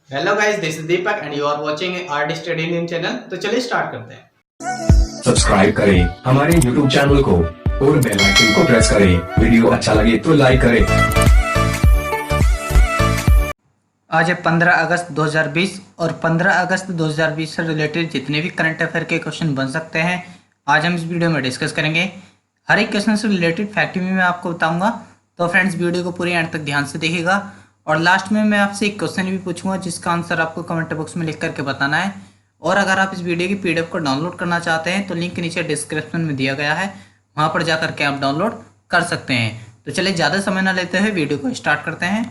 Hello guys, this is Deepak and you are watching art study Indian channel. तो चलिए start करते हैं। Subscribe करें हमारे यूट्यूब चैनल को और बेल आइकन को प्रेस करें। वीडियो अच्छा लगे तो लाइक करें। आज है 15 अगस्त 2020 और 15 अगस्त 2020 से रिलेटेड जितने भी करंट अफेयर के क्वेश्चन बन सकते हैं आज हम इस वीडियो में डिस्कस करेंगे। हर एक क्वेश्चन से रिलेटेड फैक्ट भी मैं आपको बताऊंगा, तो फ्रेंड्स वीडियो को पूरे एंड तक ध्यान से देखिएगा। और लास्ट में मैं आपसे एक क्वेश्चन भी पूछूंगा जिसका आंसर आपको कमेंट बॉक्स में लिख करके बताना है। और अगर आप इस वीडियो की पीडीएफ को डाउनलोड करना चाहते हैं तो लिंक नीचे डिस्क्रिप्शन में दिया गया है, वहाँ पर जाकर के आप डाउनलोड कर सकते हैं। तो चलिए ज़्यादा समय न लेते हुए वीडियो को स्टार्ट करते हैं।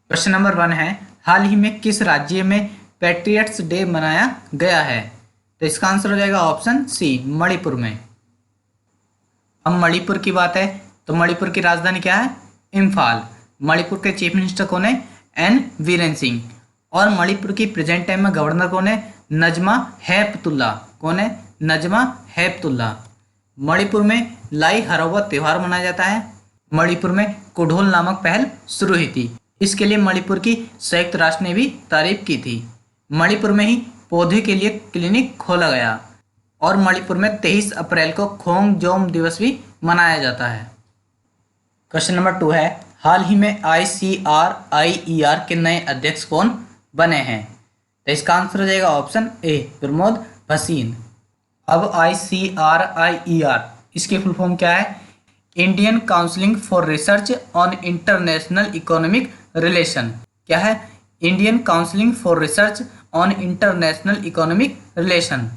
क्वेश्चन नंबर 1 है, हाल ही में किस राज्य में पैट्रियट्स डे मनाया गया है? तो इसका आंसर हो जाएगा ऑप्शन सी, मणिपुर में। अब मणिपुर की बात है तो मणिपुर की राजधानी क्या है? इम्फाल। मणिपुर के चीफ मिनिस्टर कौन है? एन वीरेन सिंह। और मणिपुर की प्रेजेंट टाइम में गवर्नर कौन है? नजमा हेपतुल्ला। कौन है? नजमा हेपतुल्ला। मणिपुर में लाई हरौवा त्यौहार मनाया जाता है। मणिपुर में कुडोल नामक पहल शुरू हुई थी, इसके लिए मणिपुर की संयुक्त राष्ट्र ने भी तारीफ की थी। मणिपुर में ही पौधे के लिए क्लिनिक खोला गया। और मणिपुर में 23 अप्रैल को खोंगजोम दिवस भी मनाया जाता है। क्वेश्चन नंबर 2 है, हाल ही में ICRIER के नए अध्यक्ष कौन बने हैं? तो इसका आंसर हो जाएगा ऑप्शन ए, प्रमोद भसीन। अब ICRIER इसकी फुल फॉर्म क्या है? Indian counselling for research on international economic relation. क्या है? Indian counselling for research on international economic relation.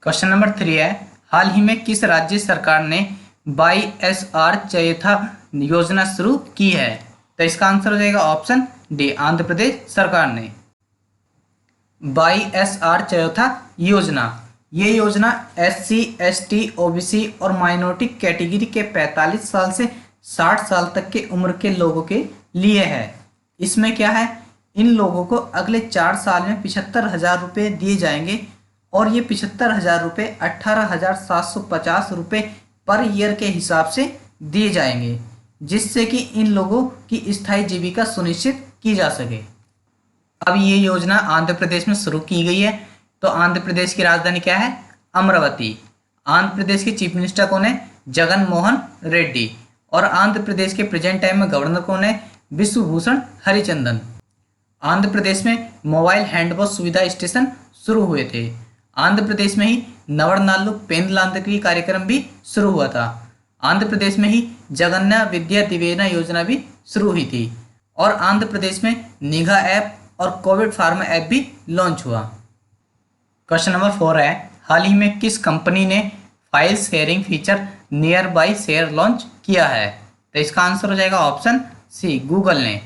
Question number 3 है, हाल ही में किस राज्य सरकार ने YSR चयथा योजना शुरू की है? तो इसका आंसर हो जाएगा ऑप्शन डी, आंध्र प्रदेश सरकार ने। YSR चयथा योजना, ये योजना SC, ST, OBC और माइनॉरिटी कैटेगरी के 45 साल से 60 साल तक के उम्र के लोगों के लिए है। इसमें क्या है, इन लोगों को अगले 4 साल में 75,000 रुपये दिए जाएंगे और ये 75,000 रुपये 18,750 रुपये पर ईयर के हिसाब से दिए जाएंगे, जिससे कि इन लोगों की स्थायी जीविका सुनिश्चित की जा सके। अब ये योजना आंध्र प्रदेश में शुरू की गई है। तो आंध्र प्रदेश की राजधानी क्या है? अमरावती। आंध्र प्रदेश के चीफ मिनिस्टर कौन है? जगन मोहन रेड्डी। और आंध्र प्रदेश के प्रेजेंट टाइम में गवर्नर कौन है? विश्वभूषण हरिचंदन। आंध्र प्रदेश में मोबाइल हैंडवॉश सुविधा स्टेशन शुरू हुए थे। आंध्र प्रदेश में ही नवरनालु पेंदलांतरी कार्यक्रम भी शुरू हुआ था। आंध्र प्रदेश में ही जगन्ना विद्या दिवेना योजना भी शुरू हुई थी। और आंध्र प्रदेश में निगा ऐप और कोविड फार्मा ऐप भी लॉन्च हुआ। क्वेश्चन नंबर 4 है, हाल ही में किस कंपनी ने file sharing feature near by share launch किया है? तो इसका आंसर हो जाएगा ऑप्शन सी, गूगल ने।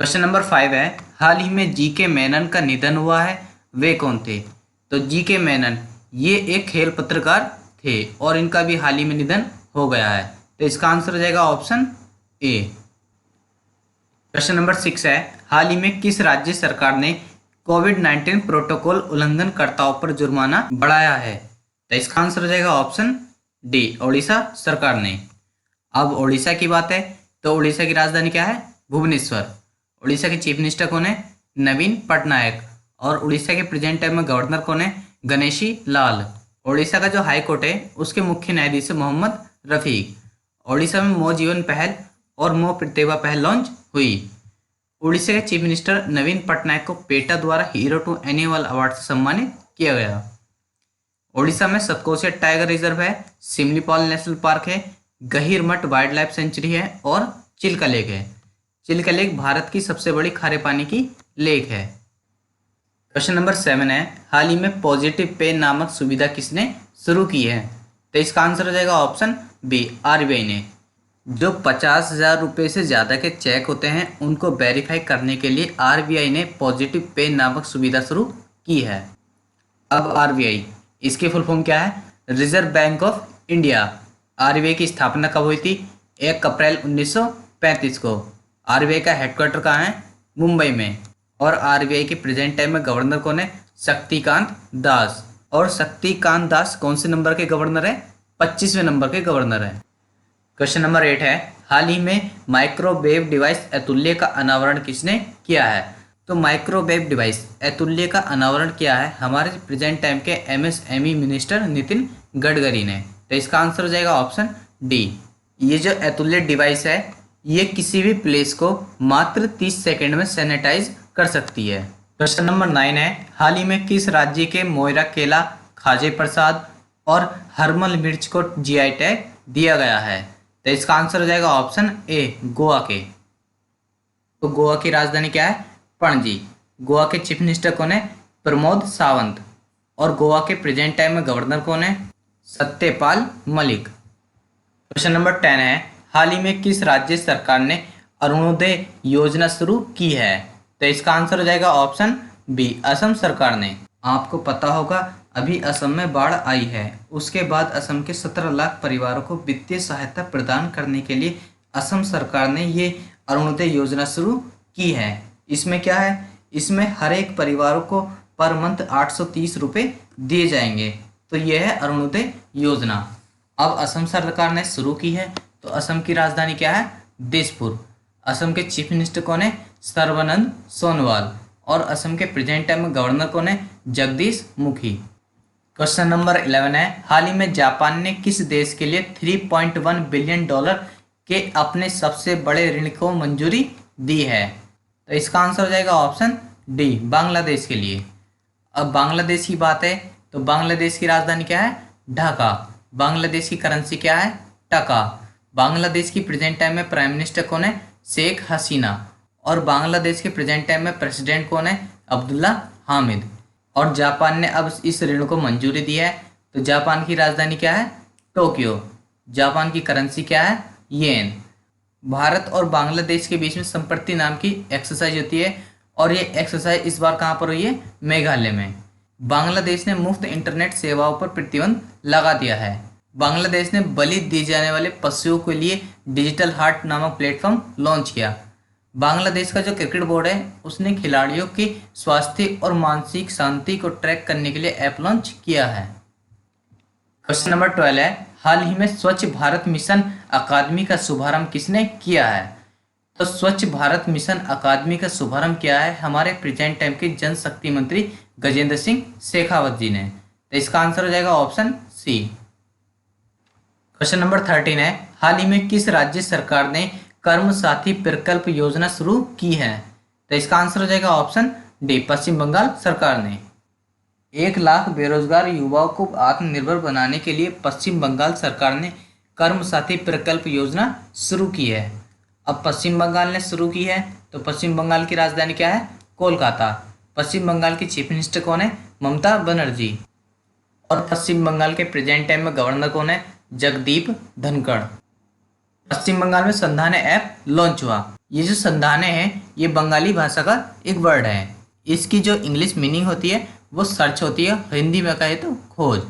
क्वेश्चन नंबर 5 है, हाल ही में जीके मेनन का निधन हुआ है, वे कौन थे? तो जीके मेनन ये एक खेल पत्रकार थे और इनका भी हाल ही में निधन हो गया है। तो इसका आंसर हो जाएगा ऑप्शन ए। क्वेश्चन नंबर 6 है, हाल ही में किस राज्य सरकार ने कोविड-19 प्रोटोकॉल उल्लंघनकर्ताओं पर जुर्माना बढ़ाया है? तो इसका आंसर हो जाएगा ऑप्शन डी, ओडिशा सरकार ने। अब ओडिशा की बात है तो ओडिशा की राजधानी क्या है? भुवनेश्वर। ओडिशा के चीफ मिनिस्टर कौन है? नवीन पटनायक। और उड़ीसा के प्रेजेंट टाइम में गवर्नर कौन है? गणेशी लाल। ओडिशा का जो हाई कोर्ट है उसके मुख्य न्यायाधीश है मोहम्मद रफीक। ओडिशा में मो जीवन पहल और मो प्रतिभा पहल लॉन्च हुई। उड़ीसा के चीफ मिनिस्टर नवीन पटनायक को पेटा द्वारा हीरो टू एनुअल अवार्ड से सम्मानित किया गया। ओडिशा में सतकोशिया टाइगर रिजर्व है, सिमलीपाल नेशनल पार्क है, गहीरमठ वाइल्ड लाइफ सेंचुरी है और चिल्का लेक है। चिल्का लेक भारत की सबसे बड़ी खारे पानी की लेक है। क्वेश्चन नंबर 7 है, हाल ही में पॉजिटिव पे नामक सुविधा किसने शुरू की है? तो इसका आंसर हो जाएगा ऑप्शन बी, RBI ने। जो 50,000 रुपये से ज़्यादा के चेक होते हैं उनको वेरीफाई करने के लिए RBI ने पॉजिटिव पे नामक सुविधा शुरू की है। अब RBI इसकी फुल फॉर्म क्या है? Reserve bank of India. RBI की स्थापना कब हुई थी? 1 अप्रैल 1935 को। RBI का हेडक्वार्टर कहाँ है? मुंबई में। और RBI के प्रेजेंट टाइम में गवर्नर कौन है? शक्तिकांत दास। और शक्तिकांत दास कौन से नंबर के गवर्नर है? 25वें नंबर के गवर्नर है। क्वेश्चन नंबर 8 है, हाल ही में माइक्रोवेव डिवाइस अतुल्य का अनावरण किसने किया है? तो माइक्रोवेव डिवाइस अतुल्य का अनावरण किया है हमारे प्रेजेंट टाइम के एमएसएमई मिनिस्टर नितिन गडकरी ने। तो इसका आंसर हो जाएगा ऑप्शन डी। ये जो अतुल्य डिवाइस है ये किसी भी प्लेस को मात्र 30 सेकेंड में सैनिटाइज कर सकती है। क्वेश्चन नंबर 9 है, हाल ही में किस राज्य के मोयरा केला, खाजे प्रसाद और हरमल मिर्च को जीआई टैग दिया गया है? तो इसका आंसर हो जाएगा ऑप्शन ए, गोवा के। तो गोवा की राजधानी क्या है? पणजी। गोवा के चीफ मिनिस्टर कौन है? प्रमोद सावंत। और गोवा के प्रेजेंट टाइम में गवर्नर कौन है? सत्यपाल मलिक। क्वेश्चन नंबर 10 है, हाल ही में किस राज्य सरकार ने अरुणोदय योजना शुरू की है? तो इसका आंसर हो जाएगा ऑप्शन बी, असम सरकार ने। आपको पता होगा अभी असम में बाढ़ आई है, उसके बाद असम के 17 लाख परिवारों को वित्तीय सहायता प्रदान करने के लिए असम सरकार ने ये अरुणोदय योजना शुरू की है। इसमें क्या है? इसमें हर एक परिवारों को पर मंथ 830 रुपये दिए जाएंगे। तो यह है अरुणोदय योजना। अब असम सरकार ने शुरू की है, तो असम की राजधानी क्या है? दिसपुर। असम के चीफ मिनिस्टर कौन है? सर्बानंद सोनोवाल। और असम के प्रेजेंट टाइम में गवर्नर कौन है? जगदीश मुखी। क्वेश्चन नंबर 11 है, हाल ही में जापान ने किस देश के लिए 3.1 बिलियन डॉलर के अपने सबसे बड़े ऋण को मंजूरी दी है? तो इसका आंसर हो जाएगा ऑप्शन डी, बांग्लादेश के लिए। अब बांग्लादेश की बात है तो बांग्लादेश की राजधानी क्या है? ढाका। बांग्लादेश की करेंसी क्या है? टका। बांग्लादेश की प्रेजेंट टाइम में प्राइम मिनिस्टर कौन है? शेख हसीना। और बांग्लादेश के प्रेजेंट टाइम में प्रेसिडेंट कौन है? अब्दुल्ला हामिद। और जापान ने अब इस ऋण को मंजूरी दी है, तो जापान की राजधानी क्या है? टोक्यो। जापान की करेंसी क्या है? येन। भारत और बांग्लादेश के बीच में संप्रति नाम की एक्सरसाइज होती है, और ये एक्सरसाइज इस बार कहाँ पर हुई है? मेघालय में। बांग्लादेश ने मुफ्त इंटरनेट सेवाओं पर प्रतिबंध लगा दिया है। बांग्लादेश ने बलि दिए जाने वाले पशुओं के लिए डिजिटल हार्ट नामक प्लेटफॉर्म लॉन्च किया। बांग्लादेश का जो क्रिकेट बोर्ड है उसने खिलाड़ियों के स्वास्थ्य और मानसिक शांति को ट्रैक करने के लिए ऐप लॉन्च किया है। क्वेश्चन नंबर 12 है, हाल ही में स्वच्छ भारत मिशन अकादमी का शुभारंभ किसने किया है? तो स्वच्छ भारत मिशन अकादमी का शुभारंभ किया है हमारे प्रेजेंट टाइम के जन शक्ति मंत्री गजेंद्र सिंह शेखावत जी ने। तो इसका आंसर हो जाएगा ऑप्शन सी। क्वेश्चन नंबर 13 है, हाल ही में किस राज्य सरकार ने कर्म साथी प्रकल्प योजना शुरू की है? तो इसका आंसर हो जाएगा ऑप्शन डी, पश्चिम बंगाल सरकार ने। 1 लाख बेरोजगार युवाओं को आत्मनिर्भर बनाने के लिए पश्चिम बंगाल सरकार ने कर्म साथी प्रकल्प योजना शुरू की है। अब पश्चिम बंगाल ने शुरू की है, तो पश्चिम बंगाल की राजधानी क्या है? कोलकाता। पश्चिम बंगाल की चीफ मिनिस्टर कौन है? ममता बनर्जी। और पश्चिम बंगाल के प्रेजेंट टाइम में गवर्नर कौन है? जगदीप धनखड़। पश्चिम बंगाल में संधाने ऐप लॉन्च हुआ। ये जो संधाने है ये बंगाली भाषा का एक वर्ड है। इसकी जो इंग्लिश मीनिंग होती है वो सर्च होती है, हिंदी में कहे तो खोज।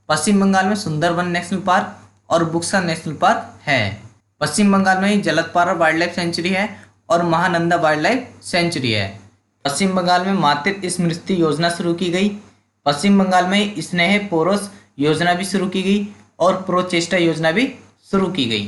पश्चिम बंगाल में सुंदरबन नेशनल पार्क और बुक्सा नेशनल पार्क है। पश्चिम बंगाल में ही जलदपारा वाइल्ड लाइफ सेंचुरी है और महानंदा वाइल्ड लाइफ सेंचुरी है। पश्चिम बंगाल में मातृ स्मृति योजना शुरू की गई। पश्चिम बंगाल में स्नेह पोरोस योजना भी शुरू की गई और प्रोचेष्टा योजना भी शुरू की गई।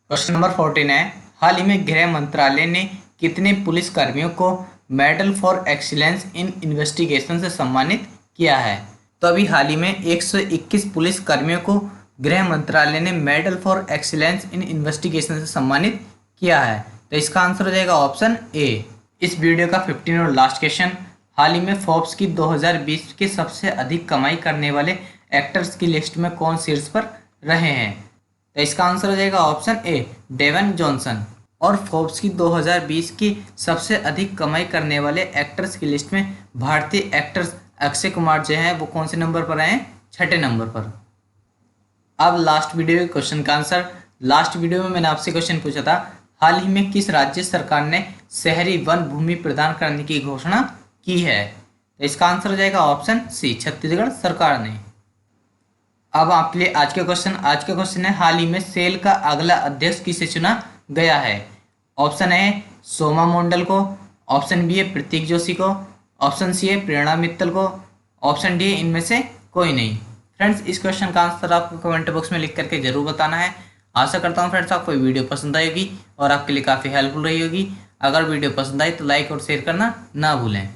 क्वेश्चन नंबर 14 है, हाल ही में गृह मंत्रालय ने कितने पुलिस कर्मियों को medal for excellence in investigation से सम्मानित किया है? तो अभी हाल ही में 121 पुलिस कर्मियों को गृह मंत्रालय ने medal for excellence in investigation से सम्मानित किया है। तो इसका आंसर हो जाएगा ऑप्शन ए। इस वीडियो का 15 और लास्ट क्वेश्चन, हाल ही में फोर्ब्स की 2020 के सबसे अधिक कमाई करने वाले एक्टर्स की लिस्ट में कौन शीर्ष पर रहे हैं? तो इसका आंसर हो जाएगा ऑप्शन ए, डेवन जॉनसन। और फोर्ब्स की 2020 की सबसे अधिक कमाई करने वाले एक्टर्स की लिस्ट में भारतीय एक्टर्स अक्षय कुमार जो हैं वो कौन से नंबर पर आए हैं? 6ठे नंबर पर। अब लास्ट वीडियो के क्वेश्चन का आंसर। लास्ट वीडियो में मैंने आपसे क्वेश्चन पूछा था, हाल ही में किस राज्य सरकार ने शहरी वन भूमि प्रदान करने की घोषणा की है? तो इसका आंसर हो जाएगा ऑप्शन सी, छत्तीसगढ़ सरकार ने। अब आपके लिए आज का क्वेश्चन है, हाल ही में सेल का अगला अध्यक्ष किसे चुना गया है? ऑप्शन ए सोमा मंडल को, ऑप्शन बी है प्रतीक जोशी को, ऑप्शन सी है प्रेरणा मित्तल को, ऑप्शन डी है इनमें से कोई नहीं। फ्रेंड्स, इस क्वेश्चन का आंसर आपको कमेंट बॉक्स में लिख करके जरूर बताना है। आशा करता हूँ फ्रेंड्स आपको ये वीडियो पसंद आएगी और आपके लिए काफ़ी हेल्पफुल रही होगी। अगर वीडियो पसंद आई तो लाइक और शेयर करना ना भूलें।